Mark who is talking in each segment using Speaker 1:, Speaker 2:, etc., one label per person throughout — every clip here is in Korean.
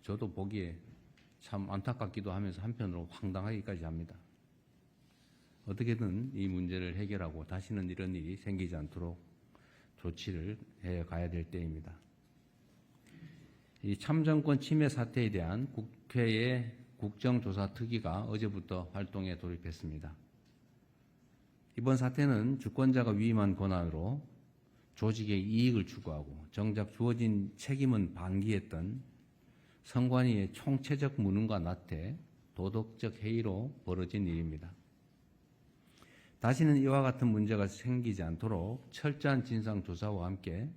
Speaker 1: 저도 보기에 참 안타깝기도 하면서 한편으로 황당하기까지 합니다. 어떻게든 이 문제를 해결하고 다시는 이런 일이 생기지 않도록 조치를 해 가야 될 때입니다. 이 참정권 침해 사태에 대한 국회의 국정조사 특위가 어제부터 활동에 돌입했습니다. 이번 사태는 주권자가 위임한 권한으로 조직의 이익을 추구하고 정작 주어진 책임은 방기했던 선관위의 총체적 무능과 나태, 도덕적 해이로 벌어진 일입니다. 다시는 이와 같은 문제가 생기지 않도록 철저한 진상조사와 함께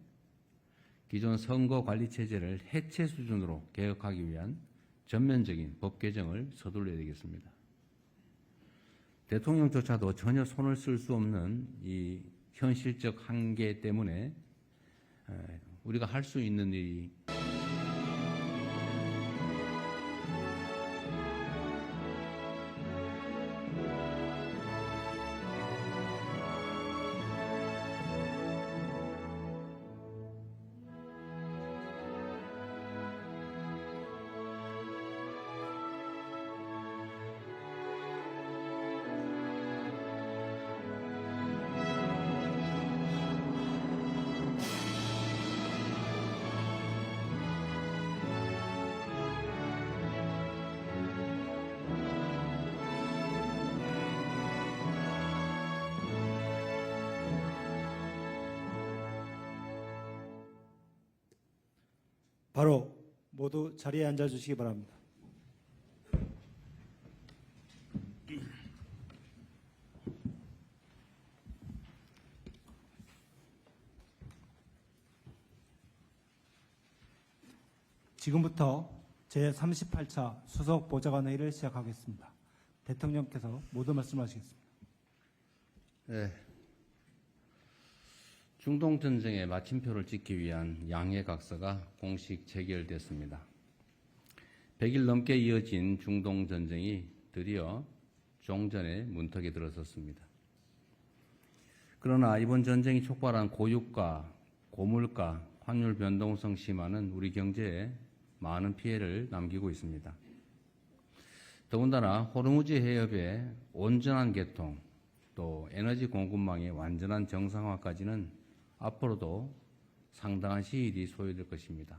Speaker 1: 기존 선거관리체제를 해체 수준으로 개혁하기 위한 전면적인 법 개정을 서둘러야 되겠습니다. 대통령조차도 전혀 손을 쓸 수 없는 이 현실적 한계 때문에 우리가 할 수 있는 일이
Speaker 2: 바로 모두 자리에 앉아주시기 바랍니다. 지금부터 제38차 수석보좌관 회의를 시작하겠습니다. 대통령께서 모두 말씀하시겠습니다.
Speaker 1: 네. 중동전쟁의 마침표를 찍기 위한 양해각서가 공식 체결됐습니다. 100일 넘게 이어진 중동전쟁이 드디어 종전의 문턱에 들어섰습니다. 그러나 이번 전쟁이 촉발한 고유가, 고물가, 환율 변동성 심화는 우리 경제에 많은 피해를 남기고 있습니다. 더군다나 호르무즈 해협의 온전한 개통, 또 에너지 공급망의 완전한 정상화까지는 앞으로도 상당한 시일이 소요될 것입니다.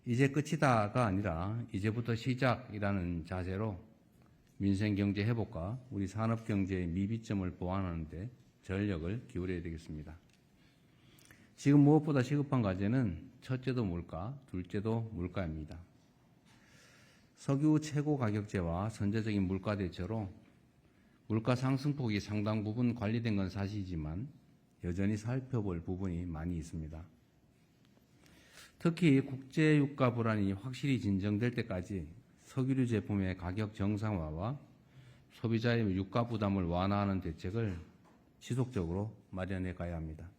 Speaker 1: 이제 끝이다가 아니라 이제부터 시작이라는 자세로 민생경제 회복과 우리 산업경제의 미비점을 보완하는 데 전력을 기울여야 되겠습니다. 지금 무엇보다 시급한 과제는 첫째도 물가, 둘째도 물가입니다. 석유 최고 가격제와 선제적인 물가 대처로 물가 상승폭이 상당 부분 관리된 건 사실이지만 여전히 살펴볼 부분이 많이 있습니다. 특히 국제유가 불안이 확실히 진정될 때까지 석유류 제품의 가격 정상화와 소비자의 유가 부담을 완화하는 대책을 지속적으로 마련해 가야 합니다.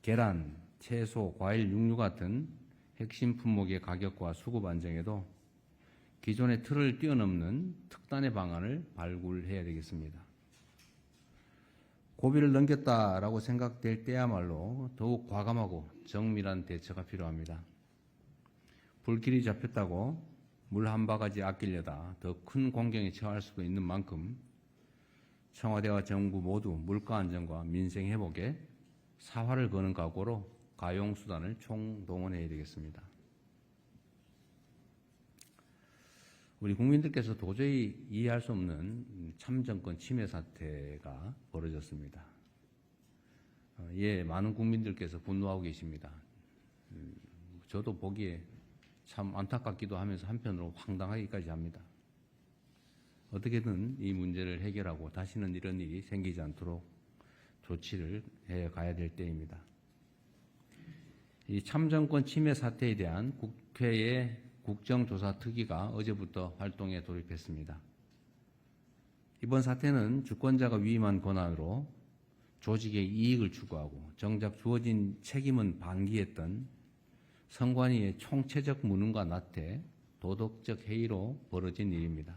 Speaker 1: 계란, 채소, 과일, 육류 같은 핵심 품목의 가격과 수급 안정에도 기존의 틀을 뛰어넘는 특단의 방안을 발굴해야 되겠습니다. 고비를 넘겼다라고 생각될 때야말로 더욱 과감하고 정밀한 대처가 필요합니다. 불길이 잡혔다고 물 한 바가지 아끼려다 더 큰 공경에 처할 수도 있는 만큼 청와대와 정부 모두 물가 안정과 민생 회복에 사활을 거는 각오로 가용수단을 총동원해야 되겠습니다. 우리 국민들께서 도저히 이해할 수 없는 참정권 침해 사태가 벌어졌습니다. 많은 국민들께서 분노하고 계십니다. 저도 보기에 참 안타깝기도 하면서 한편으로 황당하기까지 합니다. 어떻게든 이 문제를 해결하고 다시는 이런 일이 생기지 않도록 조치를 해 가야 될 때입니다. 이 참정권 침해 사태에 대한 국회의 국정조사 특위가 어제부터 활동에 돌입했습니다. 이번 사태는 주권자가 위임한 권한으로 조직의 이익을 추구하고 정작 주어진 책임은 방기했던 선관위의 총체적 무능과 나태, 도덕적 해이로 벌어진 일입니다.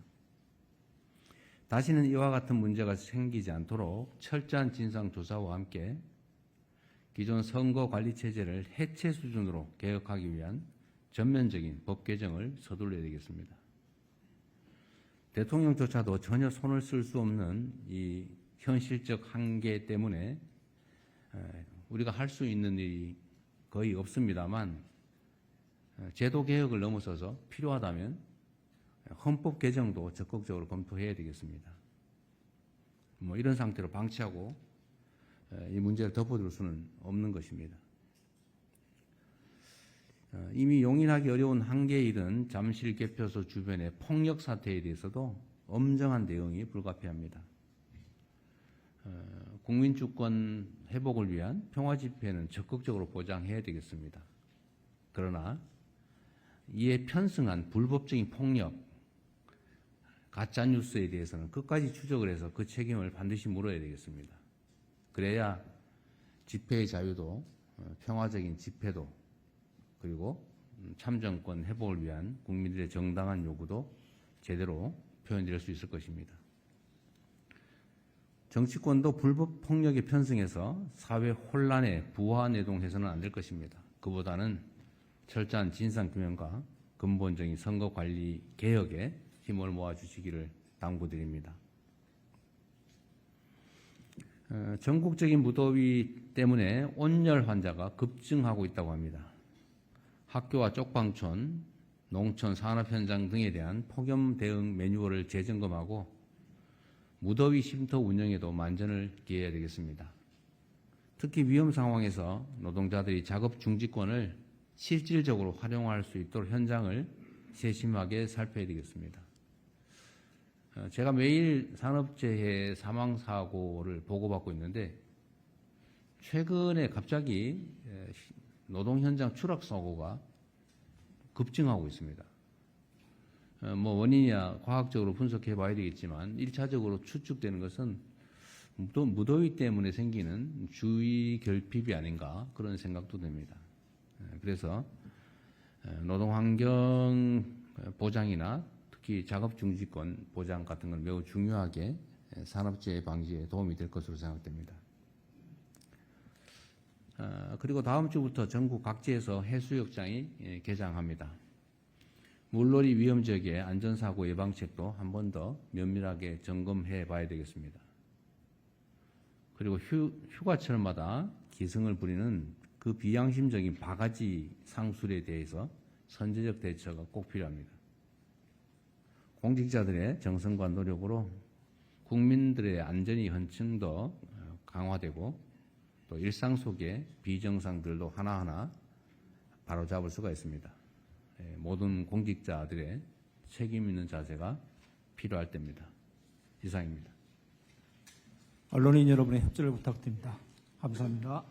Speaker 1: 다시는 이와 같은 문제가 생기지 않도록 철저한 진상조사와 함께 기존 선거관리체제를 해체 수준으로 개혁하기 위한 전면적인 법 개정을 서둘러야 되겠습니다. 대통령조차도 전혀 손을 쓸 수 없는 이 현실적 한계 때문에 우리가 할 수 있는 일이 거의 없습니다만 제도 개혁을 넘어서서 필요하다면 헌법 개정도 적극적으로 검토해야 되겠습니다. 이런 상태로 방치하고 이 문제를 덮어둘 수는 없는 것입니다. 이미 용인하기 어려운 한계에 이른 잠실 개표소 주변의 폭력 사태에 대해서도 엄정한 대응이 불가피합니다. 국민 주권 회복을 위한 평화 집회는 적극적으로 보장해야 되겠습니다. 그러나 이에 편승한 불법적인 폭력, 가짜 뉴스에 대해서는 끝까지 추적을 해서 그 책임을 반드시 물어야 되겠습니다. 그래야 집회의 자유도 평화적인 집회도 그리고 참정권 회복을 위한 국민들의 정당한 요구도 제대로 표현될 수 있을 것입니다. 정치권도 불법 폭력에 편승해서 사회 혼란에 부화내동해서는 안 될 것입니다. 그보다는 철저한 진상규명과 근본적인 선거관리 개혁에 힘을 모아주시기를 당부드립니다. 전국적인 무더위 때문에 온열 환자가 급증하고 있다고 합니다. 학교와 쪽방촌, 농촌 산업 현장 등에 대한 폭염 대응 매뉴얼을 재점검하고 무더위 쉼터 운영에도 만전을 기해야 되겠습니다. 특히 위험 상황에서 노동자들이 작업 중지권을 실질적으로 활용할 수 있도록 현장을 세심하게 살펴야 되겠습니다. 제가 매일 산업재해 사망사고를 보고받고 있는데 최근에 갑자기 노동 현장 추락 사고가 급증하고 있습니다. 원인이야 과학적으로 분석해 봐야 되겠지만 1차적으로 추측되는 것은 무더위 때문에 생기는 주위 결핍이 아닌가 그런 생각도 듭니다. 그래서 노동환경 보장이나 특히 작업중지권 보장 같은 건 매우 중요하게 산업재해 방지에 도움이 될 것으로 생각됩니다. 그리고 다음 주부터 전국 각지에서 해수욕장이 개장합니다. 물놀이 위험 지역의 안전사고 예방책도 한 번 더 면밀하게 점검해 봐야 되겠습니다. 그리고 휴가철마다 기승을 부리는 그 비양심적인 바가지 상술에 대해서 선제적 대처가 꼭 필요합니다. 공직자들의 정성과 노력으로 국민들의 안전이 한층 더 강화되고 또 일상 속의 비정상들도 하나하나 바로잡을 수가 있습니다. 모든 공직자들의 책임 있는 자세가 필요할 때입니다. 이상입니다.
Speaker 2: 언론인 여러분의 협조를 부탁드립니다. 감사합니다.